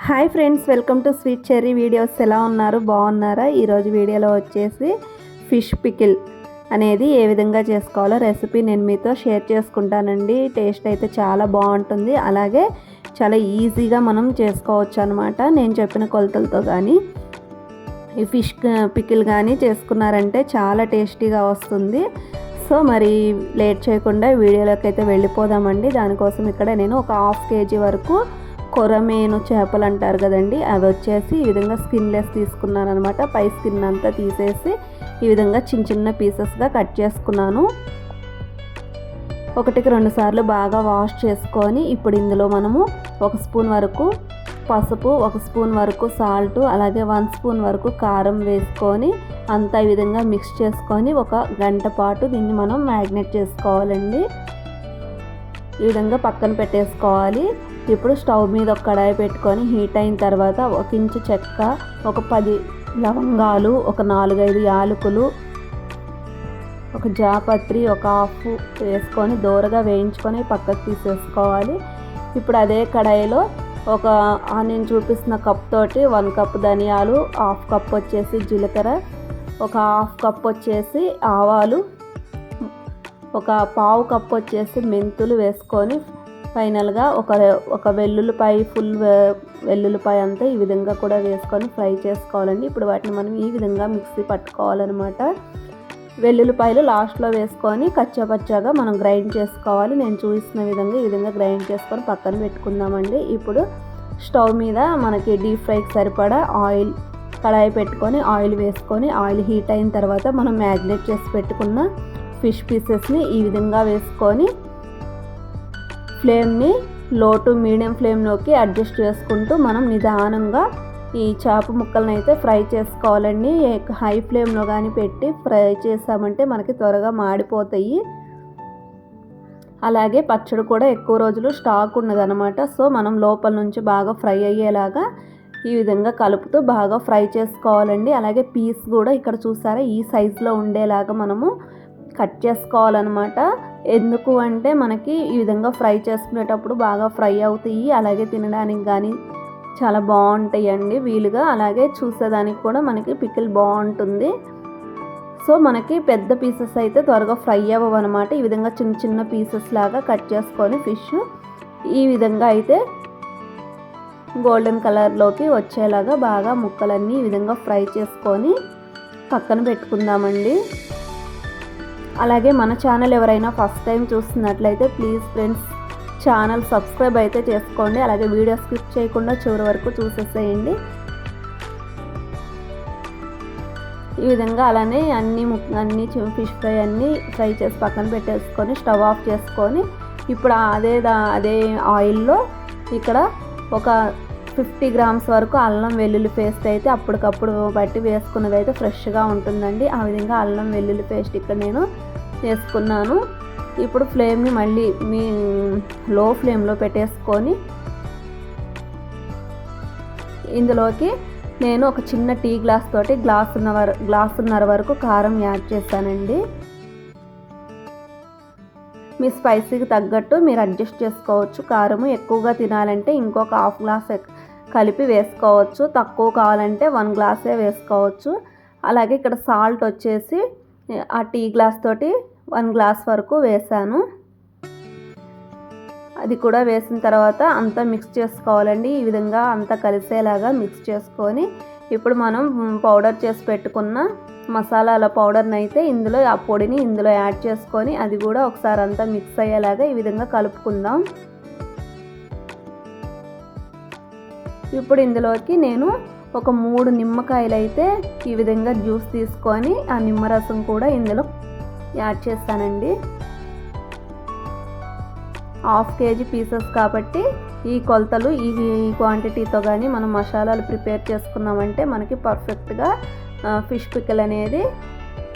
Hi friends, welcome to sweet cherry videos. ఎలా ఉన్నారు? బాగున్నారా? ఈరోజు వీడియోలో వచ్చేసి ఫిష్ పికిల్ అనేది ఏ విధంగా చేసుకోవాలో రెసిపీ నేను మీతో షేర్ చేసుకుంటానండి. టేస్ట్ అయితే చాలా బాగుంటుంది, అలాగే చాలా ఈజీగా మనం చేసుకోవచ్చు అనమాట. నేను చెప్పిన కొలతలతో కానీ ఈ ఫిష్ పికిల్ కానీ చేసుకున్నారంటే చాలా టేస్టీగా వస్తుంది. సో మరి లేట్ చేయకుండా వీడియోలోకి అయితే వెళ్ళిపోదామండి. దానికోసం ఇక్కడ నేను ఒక 1/2 kg వరకు కొరమేను చేపలు అంటారు కదండి, అవి వచ్చేసి ఈ విధంగా స్కిన్లెస్ తీసుకున్నాను అనమాట. పై స్కిన్ అంతా తీసేసి ఈ విధంగా చిన్న చిన్న పీసెస్గా కట్ చేసుకున్నాను. 1-2 సార్లు బాగా వాష్ చేసుకొని ఇప్పుడు ఇందులో మనము 1 స్పూన్ వరకు పసుపు, 1 స్పూన్ వరకు సాల్ట్, అలాగే 1 స్పూన్ వరకు కారం వేసుకొని అంతా ఈ విధంగా మిక్స్ చేసుకొని 1 గంట పాటు దీన్ని మనం మ్యాగ్నేట్ చేసుకోవాలండి. ఈ విధంగా పక్కన పెట్టేసుకోవాలి. ఇప్పుడు స్టవ్ మీద ఒక కడాయి పెట్టుకొని హీట్ అయిన తర్వాత 1 ఇంచు చెక్క, ఒక 10 లవంగాలు, ఒక 4-5 యాలకులు, ఒక జాపత్రి, ఒక హాఫ్ వేసుకొని దోరగా వేయించుకొని పక్కకు తీసేసుకోవాలి. ఇప్పుడు అదే కడాయిలో నేను చూపిస్తున్న కప్ తోటి 1 కప్ ధనియాలు, 1/2 కప్ వచ్చేసి జీలకర్ర, ఒక 1/2 కప్ వచ్చేసి ఆవాలు, ఒక 1/2 కప్ వచ్చేసి మెంతులు వేసుకొని ఫైనల్గా ఒక వెల్లుల్లిపాయ, ఫుల్ వెల్లుల్లిపాయ అంతా ఈ విధంగా కూడా వేసుకొని ఫ్రై చేసుకోవాలండి. ఇప్పుడు వాటిని మనం ఈ విధంగా మిక్సీ పట్టుకోవాలన్నమాట. వెల్లుల్లిపాయలు లాస్ట్లో వేసుకొని కచ్చాపచ్చాగా మనం గ్రైండ్ చేసుకోవాలి. నేను చూపిస్తున్న విధంగా ఈ విధంగా గ్రైండ్ చేసుకొని పక్కన పెట్టుకుందామండి. ఇప్పుడు స్టవ్ మీద మనకి డీప్ ఫ్రైకి సరిపడా ఆయిల్ కడాయి పెట్టుకొని ఆయిల్ వేసుకొని ఆయిల్ హీట్ అయిన తర్వాత మనం మ్యాగ్నేట్ చేసి పెట్టుకున్న ఫిష్ పీసెస్ని ఈ విధంగా వేసుకొని ఫ్లేమ్ని లో టు మీడియం ఫ్లేమ్లోకి అడ్జస్ట్ చేసుకుంటూ మనం నిదానంగా ఈ చేప ముక్కలను అయితే ఫ్రై చేసుకోవాలండి. హై ఫ్లేమ్లో కానీ పెట్టి ఫ్రై చేసామంటే మనకి త్వరగా మాడిపోతాయి. అలాగే పచ్చడి కూడా ఎక్కువ రోజులు స్టాక్ ఉన్నదనమాట. సో మనం లోపల నుంచి బాగా ఫ్రై అయ్యేలాగా ఈ విధంగా కలుపుతూ బాగా ఫ్రై చేసుకోవాలండి. అలాగే పీస్ కూడా ఇక్కడ చూసారా ఈ సైజులో ఉండేలాగా మనము కట్ చేసుకోవాలన్నమాట. ఎందుకు అంటే మనకి ఈ విధంగా ఫ్రై చేసుకునేటప్పుడు బాగా ఫ్రై అవుతాయి, అలాగే తినడానికి కానీ చాలా బాగుంటాయండి వీలుగా, అలాగే చూసేదానికి కూడా మనకి పికిల్ బాగుంటుంది. సో మనకి పెద్ద పీసెస్ అయితే త్వరగా ఫ్రై అవ్వవు అనమాట. ఈ విధంగా చిన్న చిన్న పీసెస్ లాగా కట్ చేసుకొని ఫిష్ ఈ విధంగా అయితే గోల్డెన్ కలర్లోకి వచ్చేలాగా బాగా ముక్కలన్నీ ఈ విధంగా ఫ్రై చేసుకొని పక్కన పెట్టుకుందామండి. అలాగే మన ఛానల్ ఎవరైనా ఫస్ట్ టైం చూస్తున్నట్లయితే ప్లీజ్ ఫ్రెండ్స్ ఛానల్ సబ్స్క్రైబ్ అయితే చేసుకోండి. అలాగే వీడియో స్కిప్ చేయకుండా చివరి వరకు చూసేసేయండి. ఈ విధంగా అలానే అన్ని ఫిష్ ఫ్రై అన్నీ ఫ్రై చేసి పక్కన పెట్టేసుకొని స్టవ్ ఆఫ్ చేసుకొని ఇప్పుడు అదే ఆయిల్లో ఇక్కడ ఒక 50 గ్రామ్స్ వరకు అల్లం వెల్లుల్లి పేస్ట్ అయితే అప్పటికప్పుడు బట్టి వేసుకున్నది అయితే ఫ్రెష్గా ఉంటుందండి. ఆ విధంగా అల్లం వెల్లుల్లి పేస్ట్ ఇక్కడ నేను వేసుకున్నాను. ఇప్పుడు ఫ్లేమ్ని మళ్ళీ మీ లో ఫ్లేమ్లో పెట్టేసుకొని ఇందులోకి నేను ఒక చిన్న టీ గ్లాస్ తోటి గ్లాసున్నర వరకు కారం యాడ్ చేశానండి. మీ స్పైసీకి తగ్గట్టు మీరు అడ్జస్ట్ చేసుకోవచ్చు. కారము ఎక్కువగా తినాలంటే ఇంకొక 1/2 గ్లాస్ కలిపి వేసుకోవచ్చు, తక్కువ కావాలంటే 1 గ్లాసే వేసుకోవచ్చు. అలాగే ఇక్కడ సాల్ట్ వచ్చేసి ఆ టీ గ్లాస్ తోటి 1 గ్లాస్ వరకు వేసాను. అది కూడా వేసిన తర్వాత అంతా మిక్స్ చేసుకోవాలండి. ఈ విధంగా అంతా కలిసేలాగా మిక్స్ చేసుకొని ఇప్పుడు మనం పౌడర్ చేసి పెట్టుకున్న మసాలాల పౌడర్ని అయితే ఆ పొడిని ఇందులో యాడ్ చేసుకొని అది కూడా ఒకసారి అంతా మిక్స్ అయ్యేలాగా ఈ విధంగా కలుపుకుందాం. ఇప్పుడు ఇందులోకి నేను ఒక 3 నిమ్మకాయలు అయితే ఈ విధంగా జ్యూస్ తీసుకొని ఆ నిమ్మరసం కూడా ఇందులో యాడ్ చేస్తానండి. 1/2 kg పీసెస్ కాబట్టి ఈ కొలతలు ఈ క్వాంటిటీతో కానీ మనం మసాలాలు ప్రిపేర్ చేసుకున్నామంటే మనకి పర్ఫెక్ట్గా ఫిష్ పికిల్ అనేది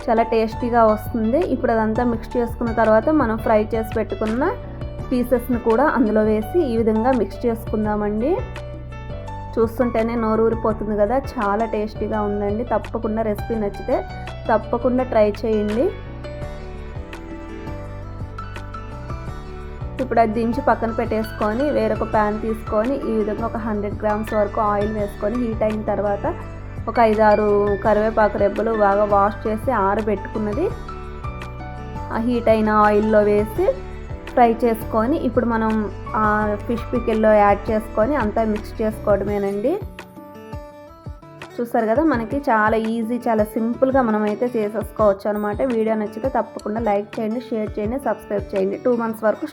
చాలా టేస్టీగా వస్తుంది. ఇప్పుడు అదంతా మిక్స్ చేసుకున్న తర్వాత మనం ఫ్రై చేసి పెట్టుకున్న పీసెస్ని కూడా అందులో వేసి ఈ విధంగా మిక్స్ చేసుకుందామండి. చూస్తుంటేనే నోరు ఊరిపోతుంది కదా, చాలా టేస్టీగా ఉందండి. తప్పకుండా రెసిపీ నచ్చితే తప్పకుండా ట్రై చేయండి. ఇప్పుడు అది దించి పక్కన పెట్టేసుకొని వేరొక ప్యాన్ తీసుకొని ఈ విధంగా ఒక 100 గ్రామ్స్ వరకు ఆయిల్ వేసుకొని హీట్ అయిన తర్వాత ఒక 5-6 కరివేపాకు రెబ్బలు బాగా వాష్ చేసి ఆరబెట్టుకున్నది ఆ హీట్ అయిన ఆయిల్లో వేసి ఫ్రై చేసుకొని ఇప్పుడు మనం ఆ ఫిష్ పికిల్లో యాడ్ చేసుకొని అంతా మిక్స్ చేసుకోవడమేనండి. చూస్తారు కదా, మనకి చాలా ఈజీ, చాలా సింపుల్గా మనమైతే చేసేసుకోవచ్చు అనమాట. వీడియో నచ్చితే తప్పకుండా లైక్ చేయండి, షేర్ చేయండి, సబ్స్క్రైబ్ చేయండి. 2 months వరకు